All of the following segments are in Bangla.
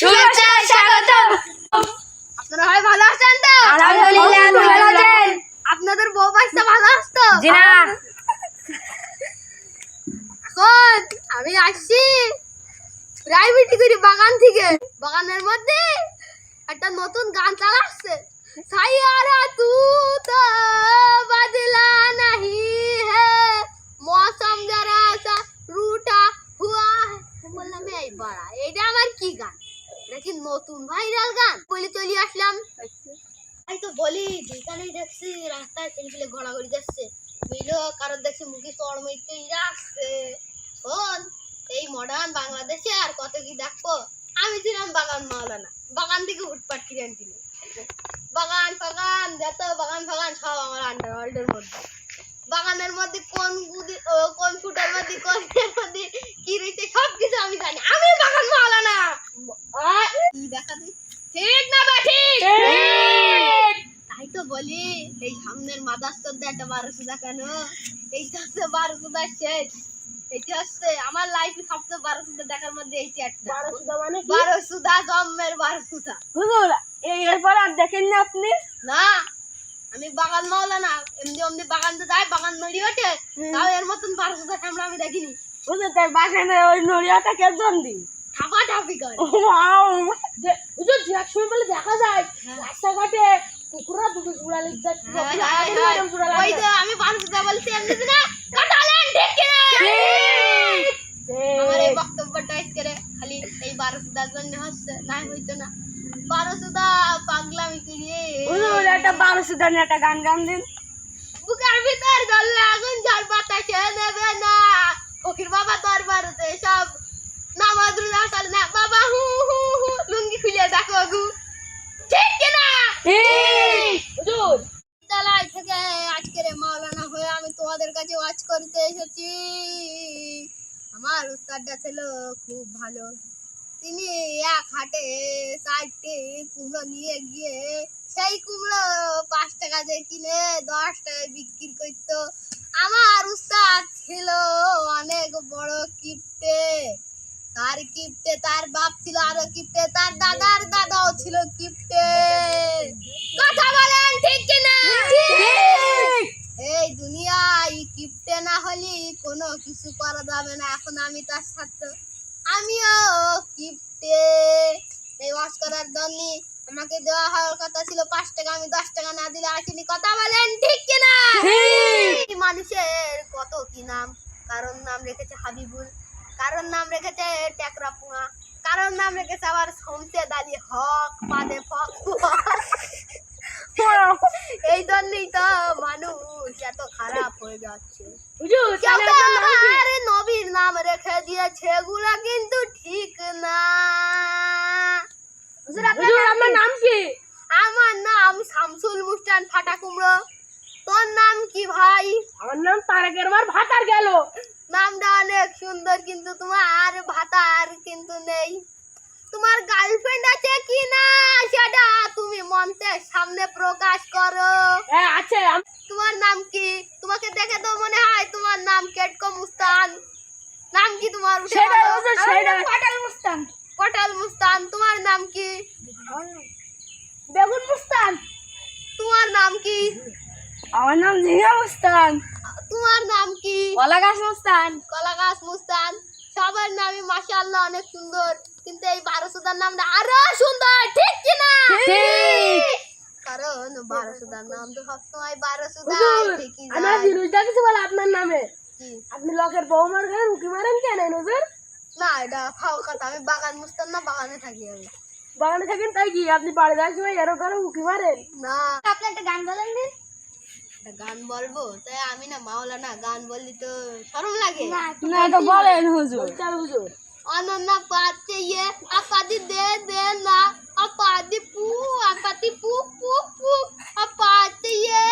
শুভেচ্ছা স্বাগতম। আপনারা ভাই ভালো আছেন তো? আলহামদুলিল্লাহ, আপনি ভালো আছেন? আপনাদের বউ বাচ্চা ভালো আছে তো? জি না। এখন আমি আসছি প্রাইভেট করি বাগান থেকে। বাগানের মধ্যে একটা নতুন গান চালাচ্ছে, সাইয়ারা তু তো বদলা नहीं है मौसम जरा सा रूठा हुआ है। বললাম এই বাড়া, এটা আমার কি গান? এটা কি নতুন ভাইরাল গান? বলে চলে আসলাম। তাই তো বলি, যেখানেই দেখছি রাস্তায় ছেলেপেলে ঘোরাঘুরি যাচ্ছে, মিলো কারোর দেখছি মুখে চড় মেতে আসছে। শোন, এই মডার্ন বাংলাদেশে আর কত কি দেখবো। আমি ছিলাম বাগান মাওলানা, বাগান থেকে উঠপাট কিনে আনছিল। বাগান ফাগান যত বাগান ফাগান সব আমার আন্ডারওয়ার্ল্ডের মধ্যে। বাগানের মধ্যে কোন ফুটের মধ্যে কোন মধ্যে কি রয়েছে সবকিছু আমি জানি। আমি বাগান মাওলানা। কি দেখা দিই ঠিক না বা ঠিক? তাই তো বলি, এই সামনের মাদাস্তর দিয়ে একটা 1200 দেখানো, এইটা হচ্ছে 1200 শেষ। এইটা হচ্ছে আমার লাইফে সবচেয়ে 1200 দেখার মধ্যে এইটা একটা। 1200 মানে কি? 1200 জন্মের 1200। হুজুর, এরপর আর দেখেন না আপনি? না, আমি বাগান মাওলানা। এমনি বাগান তো যায়, বাগান নড়ি ওঠে, তাও এর মতন 1200 ক্যামেরা আমি দেখিনি। হুজুর, তার বাগানে ওই নড়িয়াটা কে জন্দি? ঠাপা ঠাপি করে। হুজুর, যে সময় বলে দেখা যায় রাস্তাঘাটে কুকুররা দুটো জুড়ালে যায়। ওই তো আমি 1200 বলছি, এমনি না কাটালেন ঠিক কিনা? আমার এই বক্তব্যটা করে খালি এই 1200 জন্য হচ্ছে, না হইতো না। 1200 পাগলামি করিয়ে হুজুর, একটা 1200 দানি একটা গান গান দিন। বুকের ভিতর জ্বললে আগুন ঝড় বাতাসে নেবে না। ফকির বাবা দরবারতে সব নামাজ রোজা চলে না বাবা, হু হু হু লুঙ্গি খুলে দেখো গু ঠিক কিনা? হুজুর, বিদ্যালয় থেকে আজকের মাওলানা হয়ে আমি তোমাদের কাছে ওয়াজ করতে এসেছি। আমার উস্তাদটা ছিল খুব ভালো। তিনি এক হাটে 4টি কুমড়ো নিয়ে গিয়ে সেই কুমড়ো 5 টাকা দিয়ে কিনে 10 টাকায় বিক্রি করতো। আমার উস্তাদ ছিল অনেক বড় কিপ্টে। তার কিপ্টে, তার বাপ ছিল আরো কিপ্টে, তার দাদার দাদাও ছিল কিপ্টে। কথা বলেন ঠিক কিনা? এই দুনিয়ায় কিপ্টে না হলে কোনো কিছু করা যাবে না। এখন আমি তার ছাত্র, আমিও কিপ্টে। এই ওয়াজ করার জন্য আমাকে দেওয়া হওয়ার কথা ছিল 5 টাকা, আমি 10 টাকা না দিলে আসেনি। কথা বলেন ঠিক কিনা? মানুষের কত কি নাম। কারণ নাম রেখেছে হাবিবুল, কারণ নাম রেখেছে টেকরা পুঙা, কারণ নাম রেখেছে আবার শমসেদ আলী হক, পাদে ফক। এই জন্যই তো মানুষ এত খারাপ হয়ে যাচ্ছে। হুজুর, কেউ তাহলে তো আপনার নাম কি? আবার নবীর নাম রেখে দিয়েছে, এগুলা কিন্তু ঠিক না। হুজুর, আপনার নাম কি? আমার নাম শামসুল মুস্তান ফাটা কুমড়ো। তোর নাম কি ভাই? আমার নাম তারেকের মার ভাতার গেল। নামটা অনেক সুন্দর, কিন্তু তোমার ভাতার কিন্তু নেই। তোমার গার্লফ্রেন্ড আছে কি না সেটা তুমি মঞ্চের সামনে প্রকাশ করো। হ্যাঁ আছে। তোমার নাম কি? তোমাকে দেখে তো মনে হয় তোমার নাম কেটকো মুস্তান। নাম কি তোমার? সেটা হুজুর, সেটা পটল মুস্তান। পটল মুস্তান। তোমার নাম কি? বেগুন মুস্তান। তোমার নাম কি? আমার নাম ঝিঙা মুস্তান। তোমার নাম কি? কলা গাছ মুস্তান। কলা গাছ মুস্তান। সবার নামই মাশাআল্লাহ অনেক সুন্দর, কিন্তু এই 1200 নামটা আরো সুন্দর ঠিক কিনা? ঠিক। কারণ 1200 নাম তো সবসময় 1200 হুজুর, ঠিকই আমার যায়। জিরুজটা কিছু বলে আপনার নামে। কি? আপনি লোকের বউ মার গান উকি মারেন কেন হুজুর? না, এটা ফাও কথা। আমি বাগান মুস্তান না, বাগানে থাকি আমি। বাগানে থাকেন তাই কি আপনি বাড়ি যাওয়ার সময় এরো করে উকি মারেন? না, আপনি একটা গান বলেন দিন। একটা গান বলবো? তাই আমি না মাওলানা, গান বললি তো শরম লাগে। না তো বলেন হুজুর। চল হুজুর। অনন্যা পাচ্ছে ইয়ে আপাদি দে দে না, আপাদি পু আপাদি পু পু পু, আপাচ্ছে ইয়ে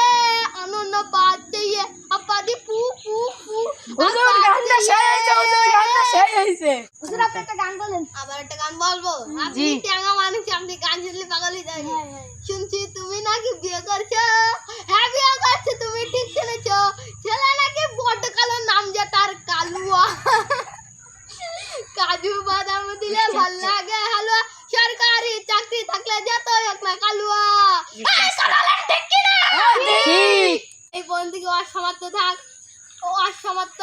অনন্যা পাচ্ছে ইয়ে আপাদি পু পু পু। হুজুর, গানটা শেষ হয়েছে। হুজুর, গানটা শেষ হয়েছে। হুজুর, আপনি একটা গান বলেন। আবার একটা গান বলবো? আপনি ট্যাঙ্গা মানুষ, আপনি গান শুনলে পাগল হয়ে যাবেন। শুনছি তুমি নাকি বিয়ে করছো। হ্যাঁ, বিয়ে করছো, তুমি ঠিক শুনেছো। ছেলে নাকি বড় কালো, নাম যে তার কালুয়া। কাজু বাদাম দিলে ভাল লাগে হালুয়া। থেকে অসমাপ্ত থাক, ও অসমাপ্ত